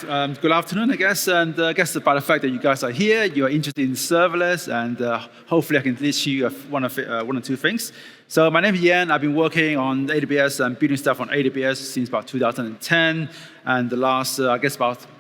good afternoon, I guess. And I guess by the fact that you guys are here, you are interested in serverless, and hopefully I can teach you one or two things. So my name is Yan. I've been working on AWS and building stuff on AWS since about 2010. And the last,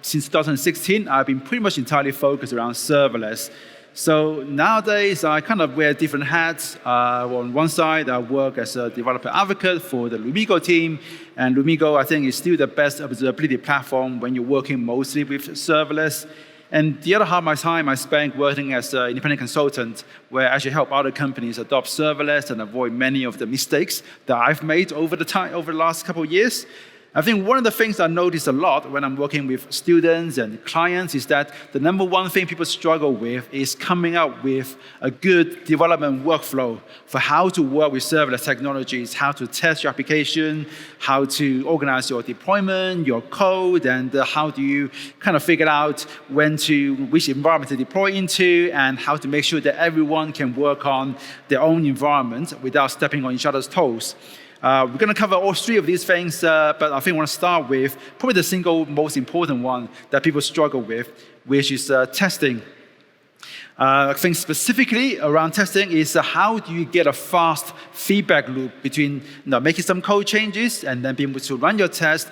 since 2016, I've been pretty much entirely focused around serverless. So nowadays, I kind of wear different hats. On one side, I work as a developer advocate for the Lumigo team. And Lumigo, I think, is still the best observability platform when you're working mostly with serverless. And the other half of my time I spent working as an independent consultant, where I actually help other companies adopt serverless and avoid many of the mistakes that I've made over the last couple of years. I think one of the things I notice a lot when I'm working with students and clients is that the number one thing people struggle with is coming up with a good development workflow for how to work with serverless technologies, how to test your application, how to organize your deployment, your code, and how do you kind of figure out which environment to deploy into, and how to make sure that everyone can work on their own environment without stepping on each other's toes. We're going to cover all three of these things, but I think I want to start with probably the single most important one that people struggle with, which is testing. I think specifically around testing is how do you get a fast feedback loop between making some code changes and then being able to run your test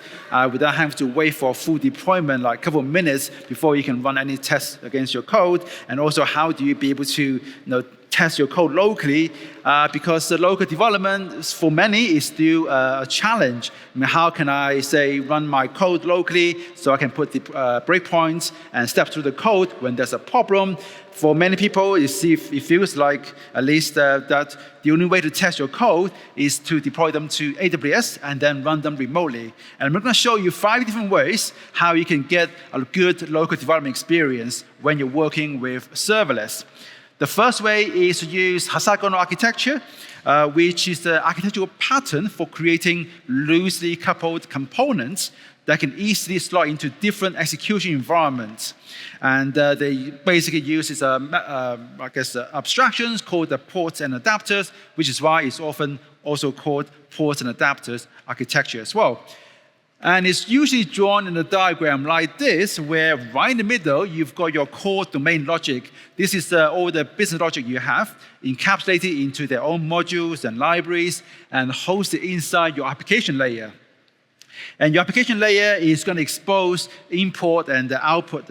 without having to wait for full deployment, like a couple of minutes before you can run any tests against your code. And also how do you be able to test your code locally, because the local development for many is still a challenge. I mean, how can I run my code locally so I can put the breakpoints and step through the code when there's a problem? For many people, it feels like at least that the only way to test your code is to deploy them to AWS and then run them remotely. And I'm going to show you 5 different ways how you can get a good local development experience when you're working with serverless. The first way is to use hexagonal architecture, which is the architectural pattern for creating loosely coupled components that can easily slot into different execution environments. And they basically use abstractions called the ports and adapters, which is why it's often also called ports and adapters architecture as well. And it's usually drawn in a diagram like this, where right in the middle, you've got your core domain logic. This is all the business logic you have, encapsulated into their own modules and libraries, and hosted inside your application layer. And your application layer is going to expose input and output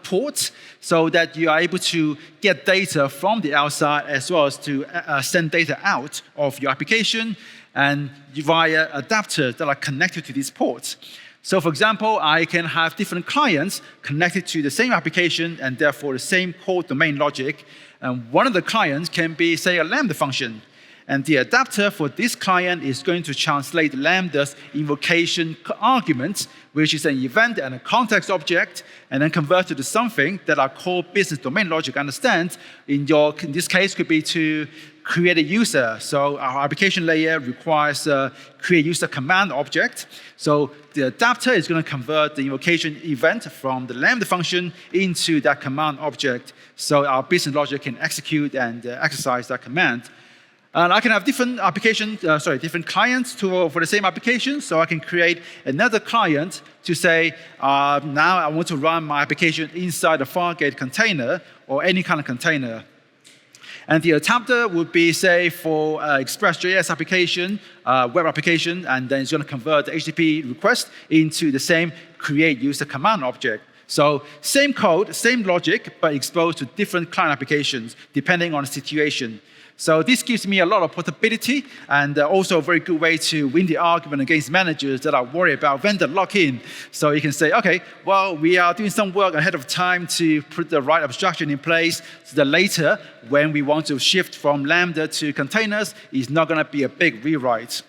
ports, so that you are able to get data from the outside as well as to send data out of your application, and via adapters that are connected to these ports. So for example, I can have different clients connected to the same application and therefore the same core domain logic. And one of the clients can be, say, a Lambda function. And the adapter for this client is going to translate Lambda's invocation arguments, which is an event and a context object, and then convert it to something that our core business domain logic understands. In this case, could be to create a user. So our application layer requires a create user command object. So the adapter is going to convert the invocation event from the Lambda function into that command object, so our business logic can execute and exercise that command. And I can have different clients for the same application. So I can create another client to say, now I want to run my application inside a Fargate container or any kind of container. And the adapter would be, say, for Express.js application, web application, and then it's going to convert the HTTP request into the same create user command object. So same code, same logic, but exposed to different client applications depending on the situation. So this gives me a lot of portability, and also a very good way to win the argument against managers that are worried about vendor lock-in. So you can say, okay, well, we are doing some work ahead of time to put the right abstraction in place so that later, when we want to shift from Lambda to containers, it's not going to be a big rewrite.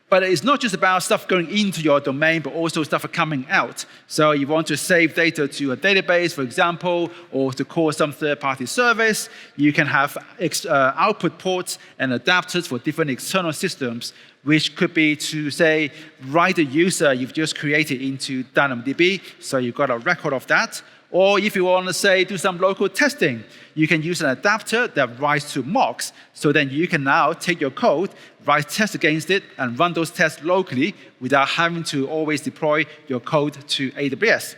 But it's not just about stuff going into your domain, but also stuff coming out. So you want to save data to a database, for example, or to call some third-party service. You can have output ports and adapters for different external systems, which could be to, say, write a user you've just created into DynamoDB, so you've got a record of that. Or if you want to say do some local testing, you can use an adapter that writes to mocks. So then you can now take your code, write tests against it, and run those tests locally without having to always deploy your code to AWS.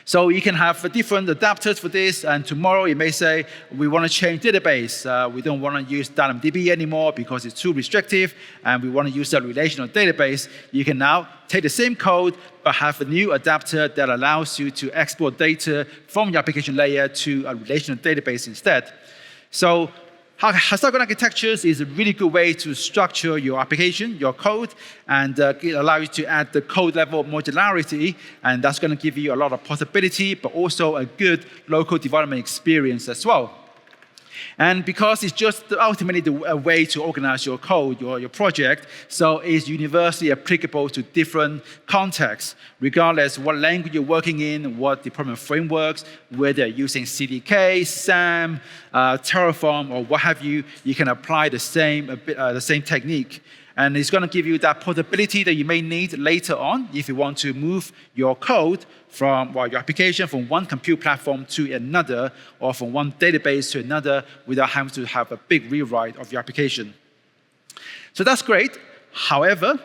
So you can have different adapters for this, and tomorrow you may say, we want to change database. We don't want to use DynamoDB anymore because it's too restrictive, and we want to use a relational database. You can now take the same code, but have a new adapter that allows you to export data from your application layer to a relational database instead. So hexagon architectures is a really good way to structure your application, your code, and allow you to add the code level modularity, and that's going to give you a lot of possibility, but also a good local development experience as well. And because it's just ultimately a way to organize your code, your project, so it's universally applicable to different contexts, regardless what language you're working in, what deployment frameworks, whether you're using CDK, SAM, Terraform, or what have you, you can apply the same technique. And it's going to give you that portability that you may need later on if you want to move your code from your application from one compute platform to another, or from one database to another without having to have a big rewrite of your application. So that's great. However,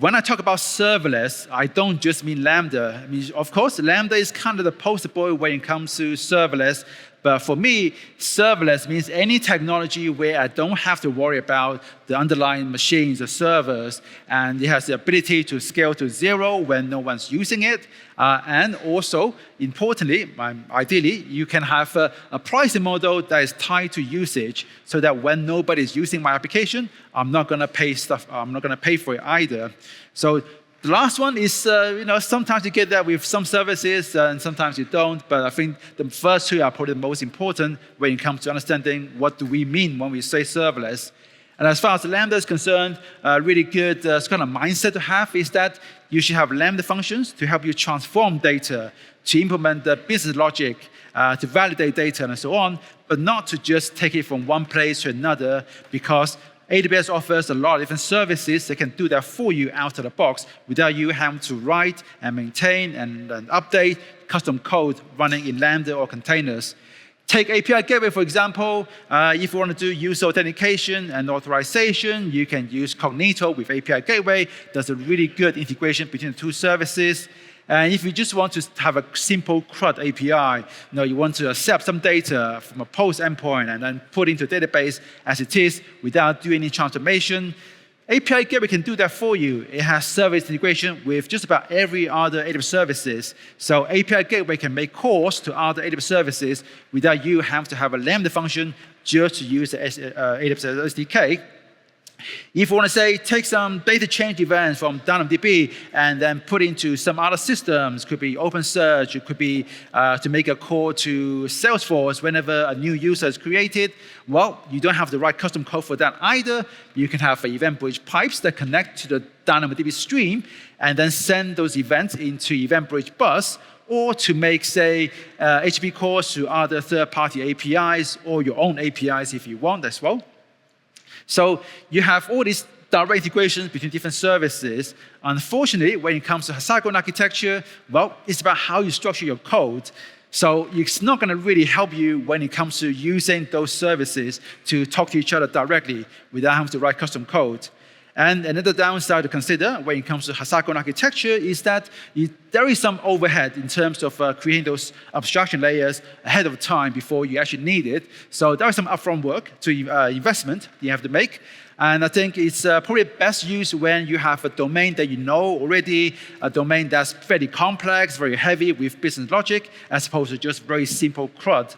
when I talk about serverless, I don't just mean Lambda. I mean, of course, Lambda is kind of the poster boy when it comes to serverless. But for me, serverless means any technology where I don't have to worry about the underlying machines, the servers, and it has the ability to scale to 0 when no one's using it. And also, importantly, ideally, you can have a pricing model that is tied to usage, so that when nobody's using my application, I'm not going to pay for it either. So the last one is, sometimes you get that with some services and sometimes you don't, but I think the first two are probably the most important when it comes to understanding what do we mean when we say serverless. And as far as Lambda is concerned, a really good kind of mindset to have is that you should have Lambda functions to help you transform data, to implement the business logic, to validate data and so on, but not to just take it from one place to another, because AWS offers a lot of different services that can do that for you out of the box without you having to write and maintain and update custom code running in Lambda or containers. Take API Gateway, for example. If you want to do user authentication and authorization, you can use Cognito with API Gateway. There's a really good integration between the two services. And if you just want to have a simple CRUD API, you want to accept some data from a post endpoint and then put into a database as it is without doing any transformation, API Gateway can do that for you. It has service integration with just about every other AWS services. So API Gateway can make calls to other AWS services without you having to have a Lambda function just to use the AWS SDK. If you want to say, take some data change events from DynamoDB and then put into some other systems, it could be OpenSearch, it could be to make a call to Salesforce whenever a new user is created, well, you don't have to write custom code for that either. You can have event bridge pipes that connect to the DynamoDB stream and then send those events into event bridge bus, or to make, say, HTTP calls to other third-party APIs or your own APIs if you want as well. So you have all these direct integrations between different services. Unfortunately, when it comes to hexagon architecture, well, it's about how you structure your code. So it's not going to really help you when it comes to using those services to talk to each other directly without having to write custom code. And another downside to consider when it comes to hexagon architecture is that there is some overhead in terms of creating those abstraction layers ahead of time before you actually need it. So there is some upfront work to investment you have to make. And I think it's probably best used when you have a domain that you know already, a domain that's fairly complex, very heavy with business logic, as opposed to just very simple CRUD.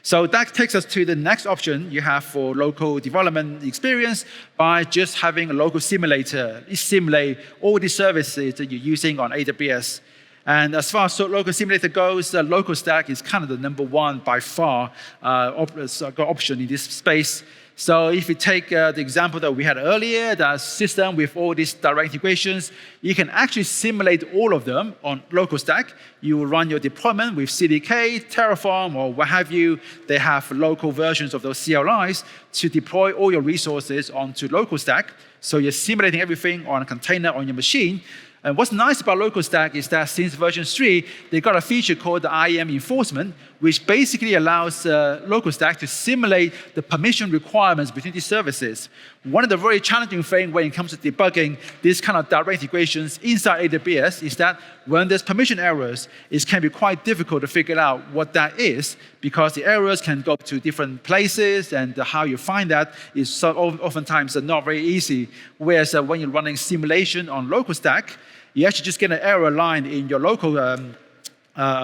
So that takes us to the next option you have for local development experience by just having a local simulator. It simulates all the services that you're using on AWS. And as far as local simulator goes, local stack is kind of the number one by far option in this space. So if you take the example that we had earlier, that system with all these direct integrations, you can actually simulate all of them on local stack. You will run your deployment with CDK, Terraform, or what have you. They have local versions of those CLIs to deploy all your resources onto local stack. So you're simulating everything on a container on your machine. And what's nice about local stack is that since version 3, they got a feature called the IAM enforcement, which basically allows local stack to simulate the permission requirements between these services. One of the very challenging things when it comes to debugging these kind of direct integrations inside AWS is that when there's permission errors, it can be quite difficult to figure out what that is, because the errors can go to different places, and how you find that is so oftentimes not very easy. Whereas when you're running simulation on local stack, you actually just get an error line in your local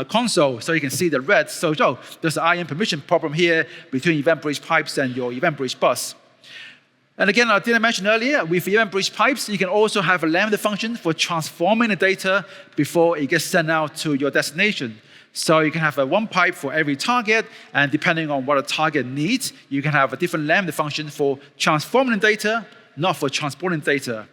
console, so you can see the red. So, there's an IAM permission problem here between event bridge pipes and your event bridge bus. And again, I didn't mention earlier, with event bridge pipes, you can also have a Lambda function for transforming the data before it gets sent out to your destination. So you can have one pipe for every target, and depending on what a target needs, you can have a different Lambda function for transforming the data, not for transporting data.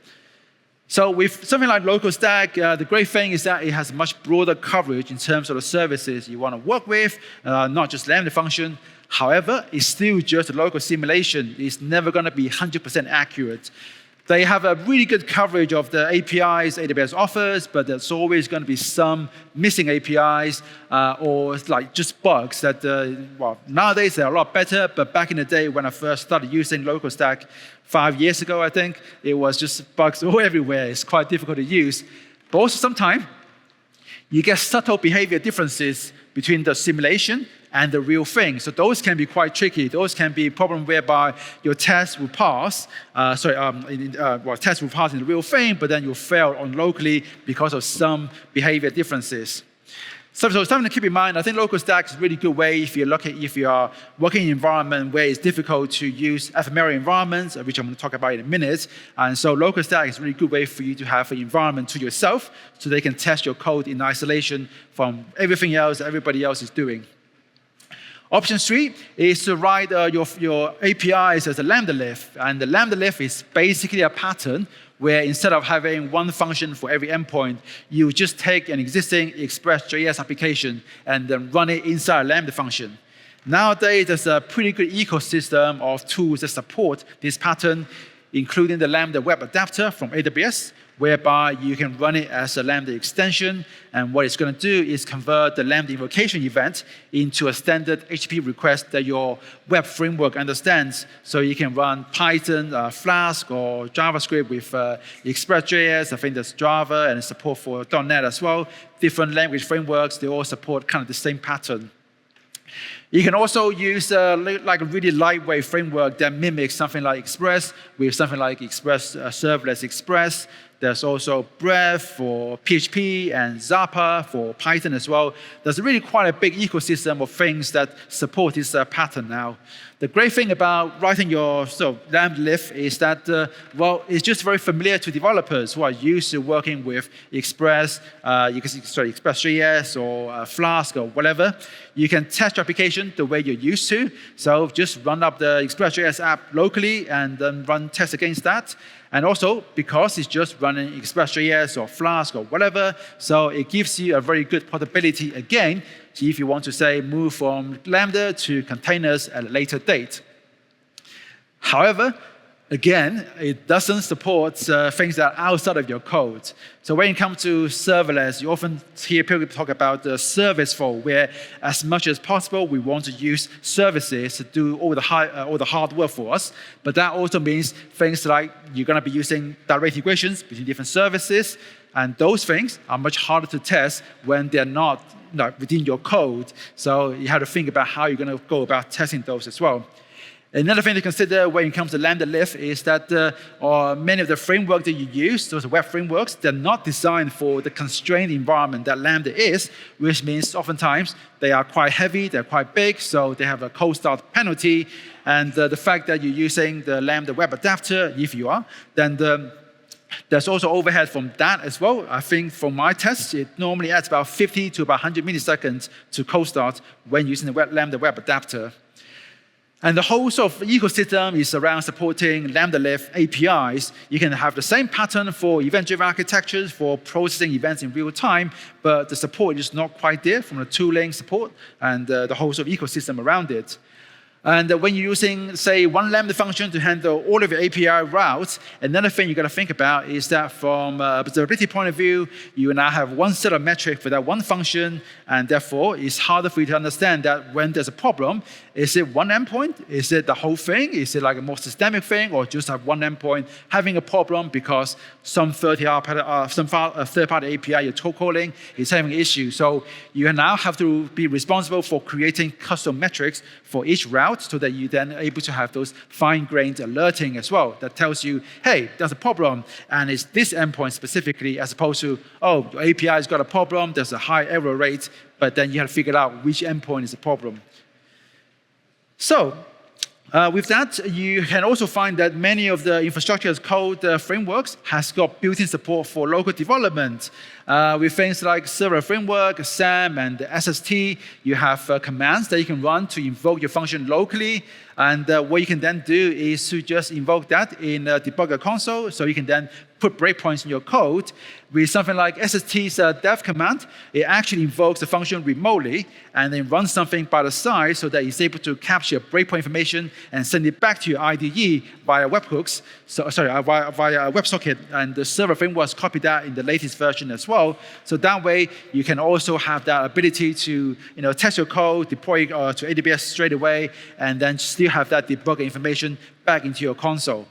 So with something like local stack, the great thing is that it has much broader coverage in terms of the services you want to work with, not just Lambda function. However, it's still just a local simulation. It's never going to be 100% accurate. They have a really good coverage of the APIs AWS offers, but there's always going to be some missing APIs or like just bugs that, well, nowadays they're a lot better, but back in the day when I first started using local stack 5 years ago, I think, it was just bugs all everywhere. It's quite difficult to use. But also sometimes you get subtle behavior differences between the simulation and the real thing. So those can be quite tricky. Those can be a problem whereby your test will pass, test will pass in the real thing, but then you'll fail on locally because of some behavior differences. So something to keep in mind, I think local stack is a really good way if you are working in an environment where it's difficult to use ephemeral environments, which I'm going to talk about in a minute. And so local stack is a really good way for you to have an environment to yourself so they can test your code in isolation from everything else that everybody else is doing. Option 3 is to write your APIs as a lambda lift. And the lambda lift is basically a pattern where instead of having one function for every endpoint, you just take an existing Express.js application and then run it inside a Lambda function. Nowadays, there's a pretty good ecosystem of tools that support this pattern, including the Lambda web adapter from AWS, whereby you can run it as a Lambda extension. And what it's going to do is convert the Lambda invocation event into a standard HTTP request that your web framework understands. So you can run Python, Flask, or JavaScript with Express.js. I think there's Java and support for .NET as well. Different language frameworks, they all support kind of the same pattern. You can also use like a really lightweight framework that mimics something like Express with something like Serverless Express. There's also Breath for PHP and Zappa for Python as well. There's really quite a big ecosystem of things that support this pattern now. The great thing about writing your Lambda lift is that, well, it's just very familiar to developers who are used to working with Express, Express.js or Flask or whatever. You can test your application the way you're used to. So just run up the Express.js app locally and then run tests against that. And also, because it's just running Express.js or Flask or whatever, so it gives you a very good portability again, if you want to, say, move from Lambda to containers at a later date. However, again, it doesn't support things that are outside of your code. So when it comes to serverless, you often hear people talk about the service flow, where as much as possible, we want to use services to do all the hard work for us. But that also means things like you're going to be using direct integrations between different services, and those things are much harder to test when they're not within your code. So you have to think about how you're going to go about testing those as well. Another thing to consider when it comes to Lambda lift is that many of the frameworks that you use, those web frameworks, they're not designed for the constrained environment that Lambda is, which means oftentimes they are quite heavy, they're quite big, so they have a cold start penalty. And the fact that you're using the Lambda web adapter, if you are, then there's also overhead from that as well. I think from my tests, it normally adds about 50 to about 100 milliseconds to cold start when using the Lambda web adapter. And the whole sort of ecosystem is around supporting Lambda lift APIs. You can have the same pattern for event-driven architectures for processing events in real time, but the support is not quite there from the tooling support and the whole sort of ecosystem around it. And when you're using, say, one Lambda function to handle all of your API routes, another thing you got to think about is that from an observability point of view, you now have one set of metrics for that one function, and therefore it's harder for you to understand that when there's a problem, is it one endpoint? Is it the whole thing? Is it like a more systemic thing, or just have one endpoint having a problem because some third-party API you're calling is having an issue? So you now have to be responsible for creating custom metrics for each route so that you then are able to have those fine-grained alerting as well that tells you, hey, there's a problem, and it's this endpoint specifically, as opposed to, oh, your API has got a problem, there's a high error rate, but then you have to figure out which endpoint is the problem. So with that, you can also find that many of the infrastructure as code frameworks has got built-in support for local development. With things like Server Framework, SAM, and SST, you have commands that you can run to invoke your function locally. And what you can then do is to just invoke that in a debugger console, so you can then put breakpoints in your code. With something like SST's dev command, it actually invokes the function remotely and then runs something by the side so that it's able to capture breakpoint information and send it back to your IDE via webhooks. Via WebSocket, and the Server Framework copied that in the latest version as well. So that way, you can also have that ability to test your code, deploy it to AWS straight away, and then still have that debugger information back into your console.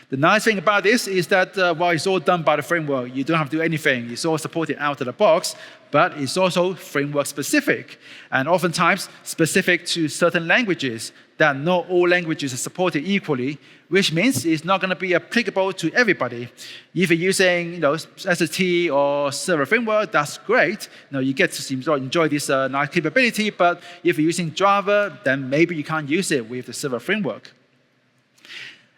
The nice thing about this is that while it's all done by the framework, you don't have to do anything. It's all supported out of the box, but it's also framework specific, and oftentimes specific to certain languages that not all languages are supported equally, which means it's not going to be applicable to everybody. If you're using SST or Server Framework, that's great. You get to enjoy this nice capability, but if you're using Java, then maybe you can't use it with the Server Framework.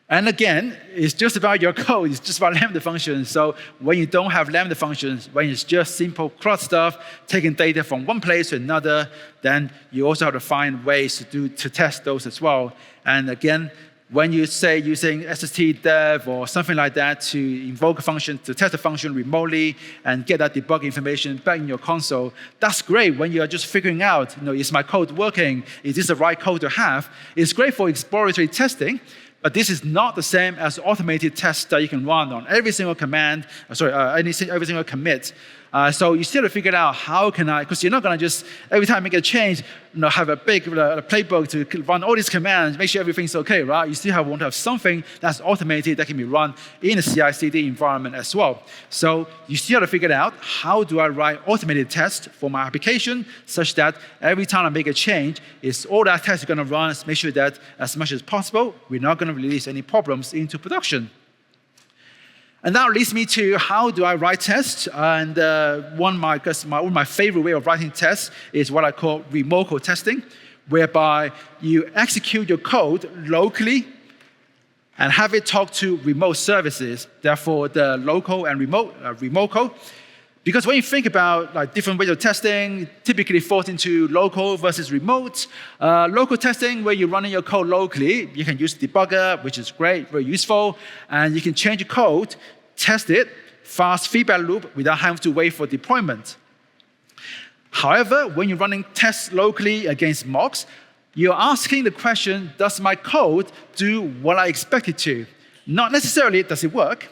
And again, it's just about your code. It's just about Lambda functions. So when you don't have Lambda functions, when it's just simple CRUD stuff, taking data from one place to another, then you also have to find ways to test those as well. And again, when you say using SST dev or something like that to invoke a function, to test a function remotely and get that debug information back in your console, that's great when you're just figuring out, is my code working? Is this the right code to have? It's great for exploratory testing. But this is not the same as automated tests that you can run on every single command, every single commit. So you still have to figure out how can I, because you're not going to just, every time you make a change, have a big playbook to run all these commands, make sure everything's okay, right? You still want to have something that's automated that can be run in a CI/CD environment as well. So you still have to figure out, how do I write automated tests for my application such that every time I make a change, all that tests are going to run, make sure that as much as possible, we're not going to release any problems into production. And that leads me to, how do I write tests? And one of my favorite way of writing tests is what I call remote code testing, whereby you execute your code locally and have it talk to remote services, therefore the local and remote code. Because when you think about different ways of testing, typically falls into local versus remote. Local testing, where you're running your code locally, you can use debugger, which is great, very useful, and you can change your code, test it, fast feedback loop without having to wait for deployment. However, when you're running tests locally against mocks, you're asking the question, does my code do what I expect it to? Not necessarily does it work.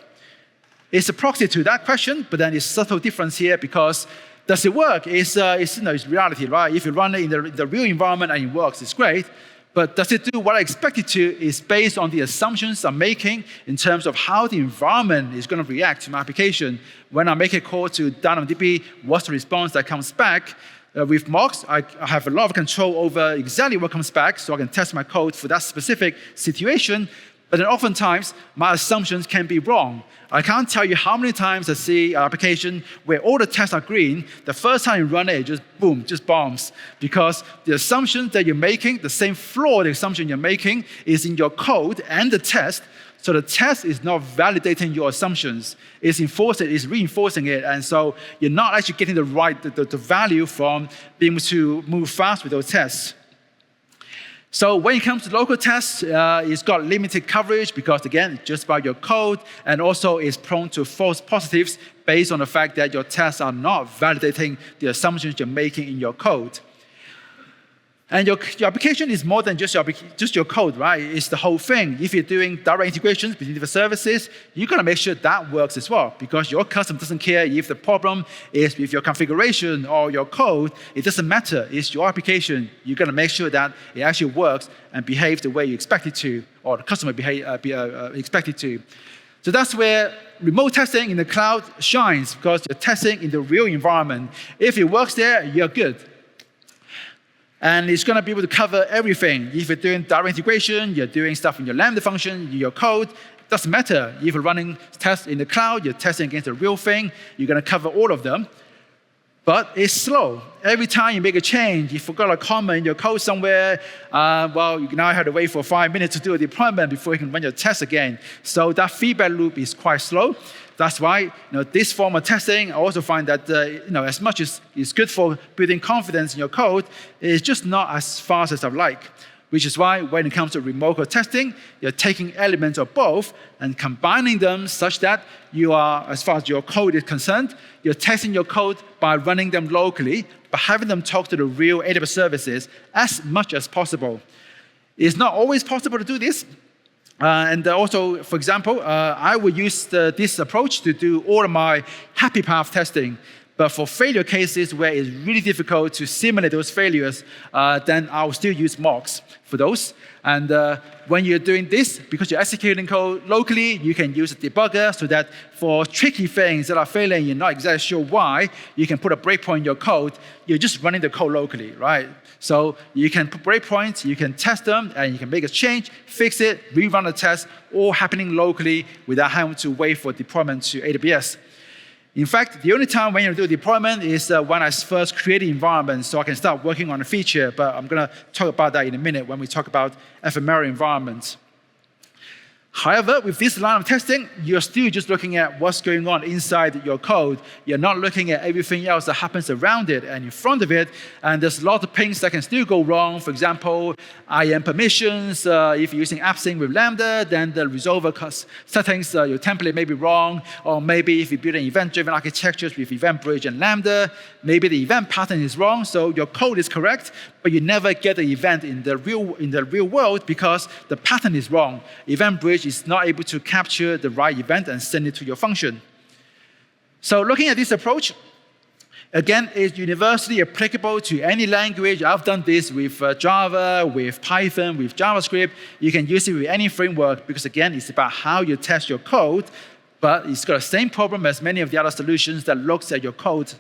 It's a proxy to that question, but then there's a subtle difference here, because does it work? It's reality, right? If you run it in the real environment and it works, it's great. But does it do what I expect it to is based on the assumptions I'm making in terms of how the environment is going to react to my application. When I make a call to DynamoDB, what's the response that comes back? With mocks, I have a lot of control over exactly what comes back, so I can test my code for that specific situation. But then oftentimes, my assumptions can be wrong. I can't tell you how many times I see an application where all the tests are green. The first time you run it, just boom, just bombs. Because the assumption that you're making, the same flaw the assumption you're making, is in your code and the test. So the test is not validating your assumptions. It's reinforcing it. And so you're not actually getting the value from being able to move fast with those tests. So when it comes to local tests, it's got limited coverage because, again, it's just about your code, and also it's prone to false positives based on the fact that your tests are not validating the assumptions you're making in your code. And your application is more than just your code, right? It's the whole thing. If you're doing direct integrations between different services, you've got to make sure that works as well, because your customer doesn't care if the problem is with your configuration or your code. It doesn't matter. It's your application. You've got to make sure that it actually works and behaves the way you expect it to, or the customer expect it to. So that's where remote testing in the cloud shines, because you're testing in the real environment. If it works there, you're good. And it's going to be able to cover everything. If you're doing direct integration, you're doing stuff in your Lambda function, your code, it doesn't matter. If you're running tests in the cloud, you're testing against the real thing, you're going to cover all of them. But it's slow. Every time you make a change, you forgot a comma in your code somewhere, well, you now have to wait for 5 minutes to do a deployment before you can run your test again. So that feedback loop is quite slow. That's why this form of testing, I also find that as much as it's good for building confidence in your code, it's just not as fast as I'd like. Which is why when it comes to remote code testing, you're taking elements of both and combining them such that you are, as far as your code is concerned, you're testing your code by running them locally, but having them talk to the real AWS services as much as possible. It's not always possible to do this. And also, for example, I would use this approach to do all of my happy path testing. But for failure cases where it's really difficult to simulate those failures, then I'll still use mocks for those. And when you're doing this, because you're executing code locally, you can use a debugger so that for tricky things that are failing, you're not exactly sure why, you can put a breakpoint in your code. You're just running the code locally, right? So you can put breakpoints, you can test them, and you can make a change, fix it, rerun the test, all happening locally without having to wait for deployment to AWS. In fact, the only time when you do deployment is when I first create the environment so I can start working on a feature, but I'm going to talk about that in a minute when we talk about ephemeral environments. However, with this line of testing, you're still just looking at what's going on inside your code. You're not looking at everything else that happens around it and in front of it, and there's a lot of things that can still go wrong. For example, IAM permissions. If you're using AppSync with Lambda, then the resolver settings, your template may be wrong, or maybe if you build an event-driven architectures with Event Bridge and Lambda, maybe the event pattern is wrong, so your code is correct, but you never get the event in the real world because the pattern is wrong. Event Bridge is not able to capture the right event and send it to your function. So looking at this approach, again, it's universally applicable to any language. I've done this with Java, with Python, with JavaScript. You can use it with any framework because, again, it's about how you test your code, but it's got the same problem as many of the other solutions that looks at your code,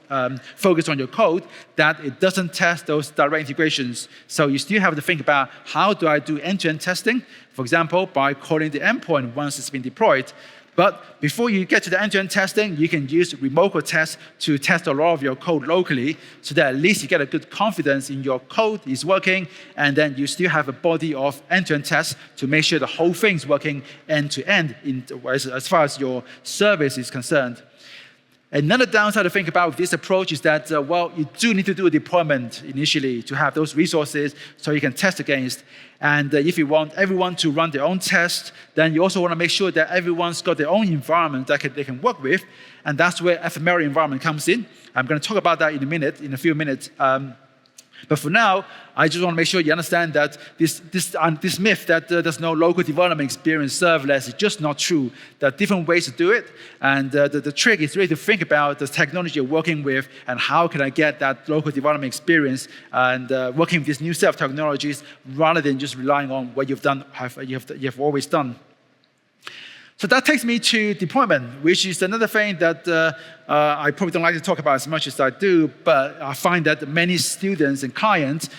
focus on your code, that it doesn't test those direct integrations. So you still have to think about how do I do end-to-end testing, for example, by calling the endpoint once it's been deployed. But before you get to the end-to-end testing, you can use remote code tests to test a lot of your code locally so that at least you get a good confidence in your code is working, and then you still have a body of end-to-end tests to make sure the whole thing is working end-to-end as far as your service is concerned. Another downside to think about with this approach is that, well, you do need to do a deployment initially to have those resources so you can test against. And if you want everyone to run their own test, then you also want to make sure that everyone's got their own environment that they can work with. And that's where ephemeral environment comes in. I'm going to talk about that in a few minutes. But for now, I just want to make sure you understand that this myth that there's no local development experience serverless is just not true. There are different ways to do it. And the trick is really to think about the technology you're working with and how can I get that local development experience and working with this new set of technologies rather than just relying on what you've done, you've always done. So that takes me to deployment, which is another thing that I probably don't like to talk about as much as I do, but I find that many students and clients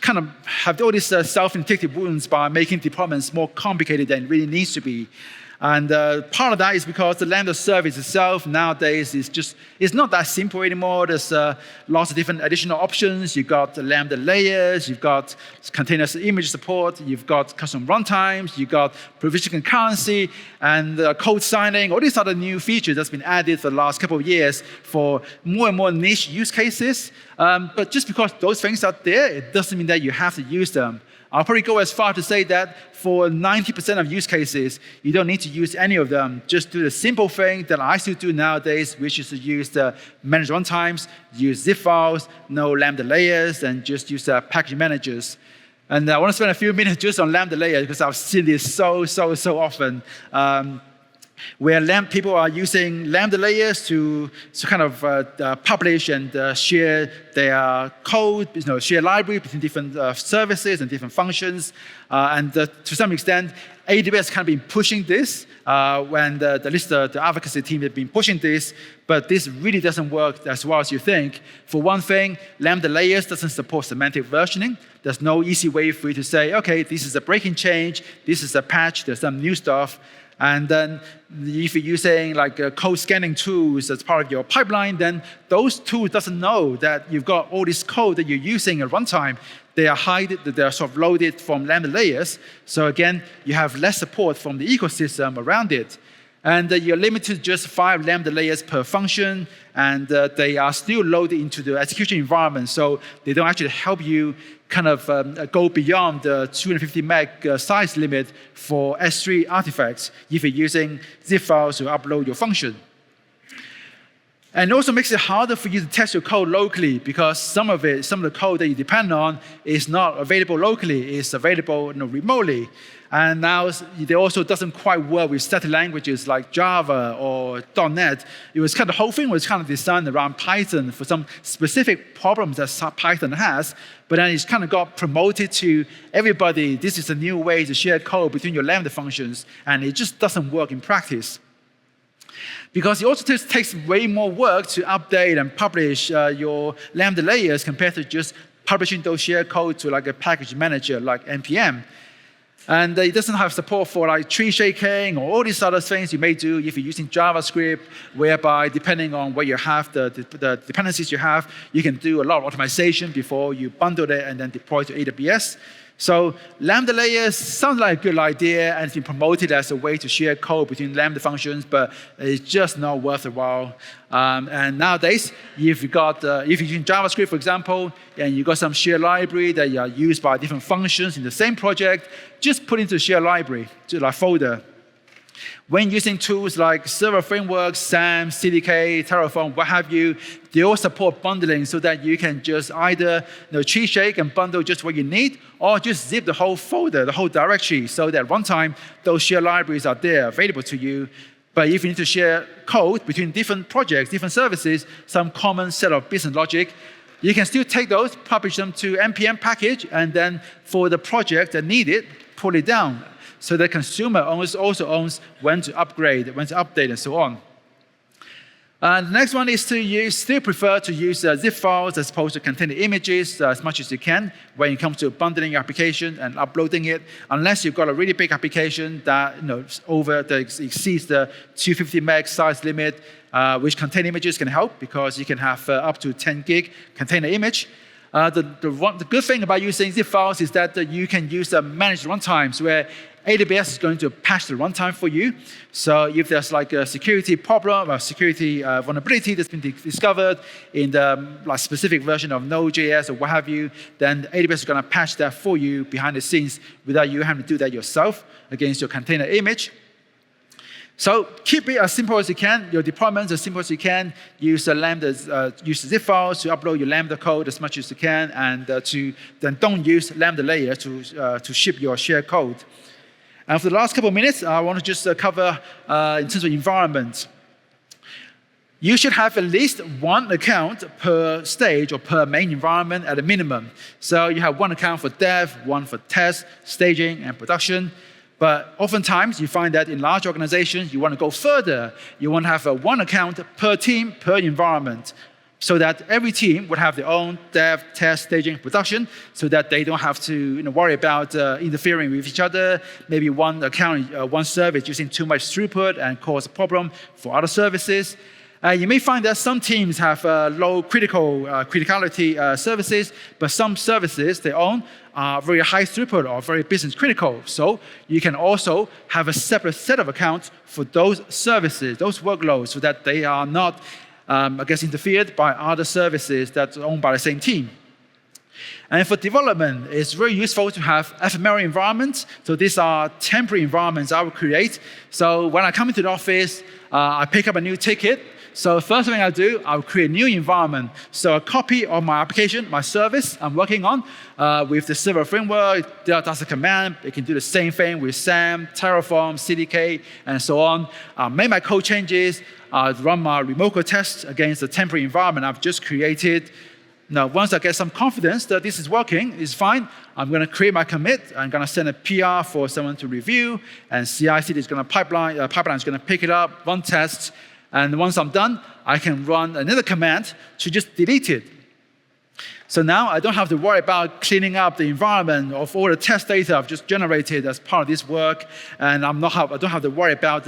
kind of have all these self-inflicted wounds by making deployments more complicated than it really needs to be. And part of that is because the Lambda service itself nowadays is not that simple anymore. There's lots of different additional options. You've got the Lambda layers, you've got continuous image support, you've got custom runtimes, you've got provision concurrency, and code signing, all these other new features that's been added for the last couple of years for more and more niche use cases. But just because those things are there, it doesn't mean that you have to use them. I'll probably go as far to say that for 90% of use cases, you don't need to use any of them. Just do the simple thing that I still do nowadays, which is to use the manage runtimes, use zip files, no Lambda layers, and just use package managers. And I want to spend a few minutes just on Lambda layers because I've seen this so often. Where people are using Lambda layers to kind of publish and share their code, share library between different services and different functions. And to some extent, AWS kind of been pushing this when the advocacy team have been pushing this, but this really doesn't work as well as you think. For one thing, Lambda layers doesn't support semantic versioning. There's no easy way for you to say, okay, this is a breaking change, this is a patch, there's some new stuff. And then if you're using like code scanning tools as part of your pipeline, then those tools doesn't know that you've got all this code that you're using at runtime. They are sort of loaded from Lambda layers. So again, you have less support from the ecosystem around it. And you're limited to just 5 Lambda layers per function, and they are still loaded into the execution environment, so they don't actually help you kind of go beyond the 250 meg size limit for S3 artifacts if you're using zip files to upload your function. And it also makes it harder for you to test your code locally because some of the code that you depend on is not available locally, it's available remotely. And now it also doesn't quite work with static languages like Java or .NET. The whole thing was kind of designed around Python for some specific problems that Python has, but then it's kind of got promoted to everybody. This is a new way to share code between your Lambda functions, and it just doesn't work in practice. Because it also takes way more work to update and publish your Lambda layers compared to just publishing those shared code to like a package manager like NPM. And it doesn't have support for like tree shaking or all these other things you may do if you're using JavaScript, whereby depending on where you have the dependencies you have, you can do a lot of optimization before you bundle it and then deploy to AWS. So Lambda layers sounds like a good idea and it's been promoted as a way to share code between Lambda functions, but it's just not worth a while. And nowadays, if you're using JavaScript, for example, and you've got some shared library that are used by different functions in the same project, just put into the shared library, to like folder. When using tools like server frameworks, SAM, CDK, Terraform, what have you, they all support bundling so that you can just either tree shake and bundle just what you need, or just zip the whole folder, the whole directory, so that at runtime, those shared libraries are there available to you. But if you need to share code between different projects, different services, some common set of business logic, you can still take those, publish them to NPM package, and then for the project that need it, pull it down. So the consumer also owns when to upgrade, when to update, and so on. The next one is to still prefer to use zip files as opposed to container images as much as you can when it comes to bundling your application and uploading it, unless you've got a really big application that exceeds the 250 meg size limit, which container images can help because you can have up to 10 gig container image. The good thing about using zip files is that you can use managed runtimes where AWS is going to patch the runtime for you. So if there's like a security problem or security vulnerability that's been discovered in the specific version of Node.js or what have you, then AWS is going to patch that for you behind the scenes without you having to do that yourself against your container image. So keep it as simple as you can, your deployments as simple as you can. Use use zip files to upload your Lambda code as much as you can, and then don't use Lambda layer to ship your shared code. And for the last couple of minutes, I want to just cover in terms of environment. You should have at least one account per stage or per main environment at a minimum. So you have one account for dev, one for test, staging, and production. But oftentimes, you find that in large organizations, you want to go further. You want to have one account per team, per environment, so that every team would have their own dev, test, staging, production, so that they don't have to worry about interfering with each other. Maybe one account, one service using too much throughput and cause a problem for other services. You may find that some teams have low criticality services, but some services they own are very high throughput or very business critical. So you can also have a separate set of accounts for those services, those workloads, so that they are not interfered by other services that are owned by the same team. And for development, it's very useful to have ephemeral environments. So these are temporary environments I will create. So when I come into the office, I pick up a new ticket. So first thing I do, I'll create a new environment. So a copy of my application, my service I'm working on with the server framework, that's a command. It can do the same thing with SAM, Terraform, CDK, and so on. Make my code changes, run my remote code tests against the temporary environment I've just created. Now, once I get some confidence that this is working, it's fine, I'm going to create my commit. I'm going to send a PR for someone to review, and CI/CD is going to pipeline is going to pick it up, run tests, and once I'm done, I can run another command to just delete it. So now I don't have to worry about cleaning up the environment of all the test data I've just generated as part of this work, and I don't have to worry about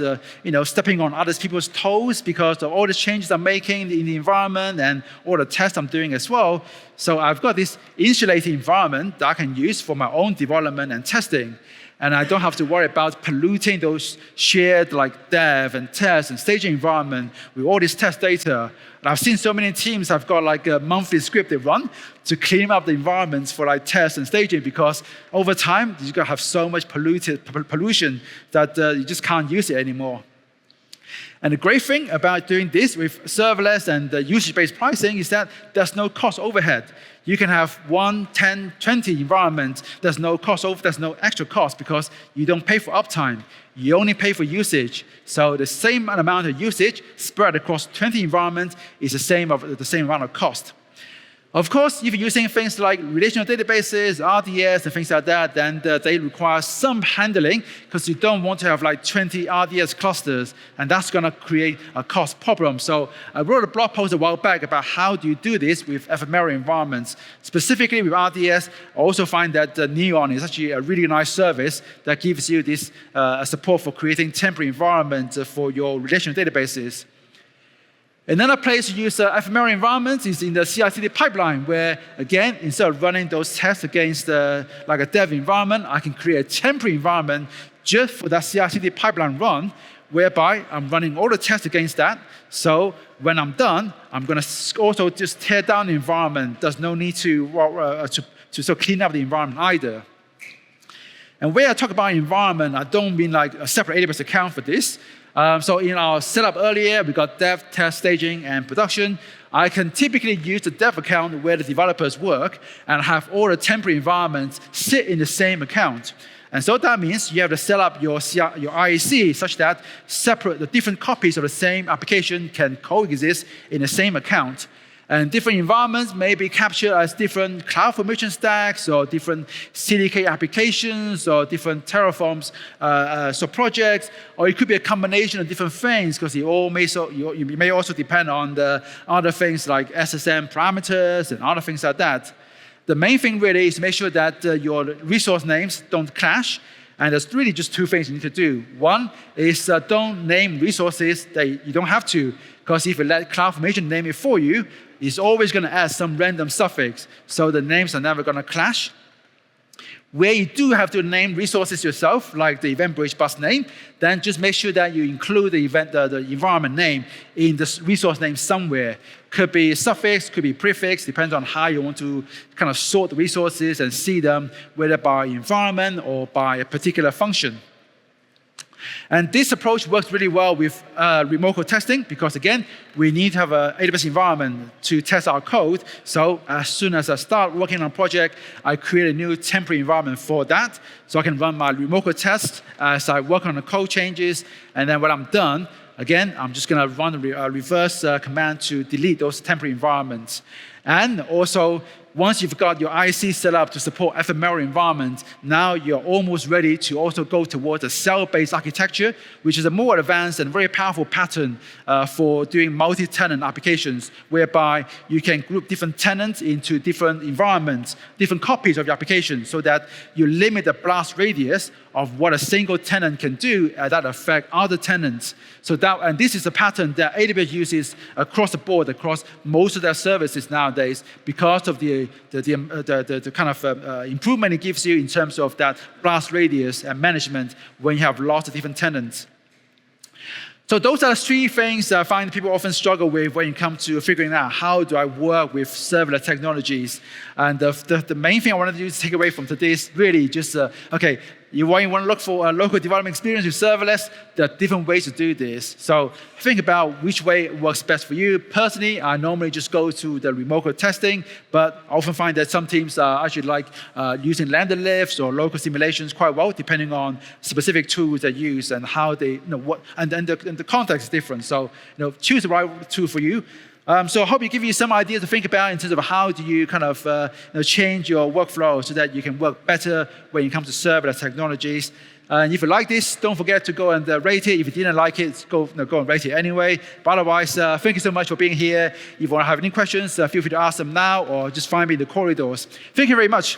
stepping on other people's toes because of all the changes I'm making in the environment and all the tests I'm doing as well. So I've got this insulated environment that I can use for my own development and testing. And I don't have to worry about polluting those shared like dev and test and staging environment with all this test data. And I've seen so many teams have got like a monthly script they run to clean up the environments for like test and staging because over time, you're going to have so much pollution that you just can't use it anymore. And the great thing about doing this with serverless and usage-based pricing is that there's no cost overhead. You can have 1, 10, 20 environments. There's no extra cost because you don't pay for uptime. You only pay for usage. So the same amount of usage spread across 20 environments is the same amount of cost. Of course, if you're using things like relational databases, RDS, and things like that, then they require some handling because you don't want to have like 20 RDS clusters, and that's going to create a cost problem. So I wrote a blog post a while back about how do you do this with ephemeral environments. Specifically with RDS, I also find that Neon is actually a really nice service that gives you this support for creating temporary environments for your relational databases. Another place to use ephemeral environments is in the CI/CD pipeline, where, again, instead of running those tests against like a dev environment, I can create a temporary environment just for that CI/CD pipeline run, whereby I'm running all the tests against that. So when I'm done, I'm going to also just tear down the environment. There's no need to sort of clean up the environment either. And when I talk about environment, I don't mean like a separate AWS account for this. So in our setup earlier, we got dev, test, staging, and production. I can typically use the dev account where the developers work and have all the temporary environments sit in the same account. And so that means you have to set up your IAC such that the different copies of the same application can coexist in the same account. And different environments may be captured as different cloud formation stacks or different CDK applications or different Terraforms projects, or it could be a combination of different things because you may also depend on the other things like SSM parameters and other things like that. The main thing really is to make sure that your resource names don't clash. And there's really just two things you need to do. One is don't name resources that you don't have to, because if you let CloudFormation name it for you, it's always going to add some random suffix, so the names are never going to clash. Where you do have to name resources yourself, like the EventBridge bus name, then just make sure that you include the environment name in the resource name somewhere. Could be suffix, could be prefix, depends on how you want to kind of sort the resources and see them, whether by environment or by a particular function. And this approach works really well with remote code testing because, again, we need to have an AWS environment to test our code. So as soon as I start working on a project, I create a new temporary environment for that. So I can run my remote code test as I work on the code changes. And then when I'm done, again, I'm just going to run a reverse command to delete those temporary environments. And also, once you've got your IC set up to support ephemeral environments, now you're almost ready to also go towards a cell-based architecture, which is a more advanced and very powerful pattern for doing multi-tenant applications, whereby you can group different tenants into different environments, different copies of your application, so that you limit the blast radius of what a single tenant can do that affect other tenants. And this is a pattern that AWS uses across the board, across most of their services nowadays, because of the kind of improvement it gives you in terms of that blast radius and management when you have lots of different tenants. So those are the three things I find people often struggle with when it comes to figuring out how do I work with serverless technologies. And the main thing I wanted you to take away from today is really just, okay, you want to look for a local development experience with serverless, there are different ways to do this. So think about which way works best for you. Personally, I normally just go to the remote code testing, but I often find that some teams actually like using lambda lifts or local simulations quite well, depending on specific tools they use and how they, and the context is different. So choose the right tool for you. So I hope it gives you some ideas to think about in terms of how do you kind of change your workflow so that you can work better when it comes to serverless technologies. And if you like this, don't forget to go and rate it. If you didn't like it, go and rate it anyway. But otherwise, thank you so much for being here. If you want to have any questions, feel free to ask them now or just find me in the corridors. Thank you very much.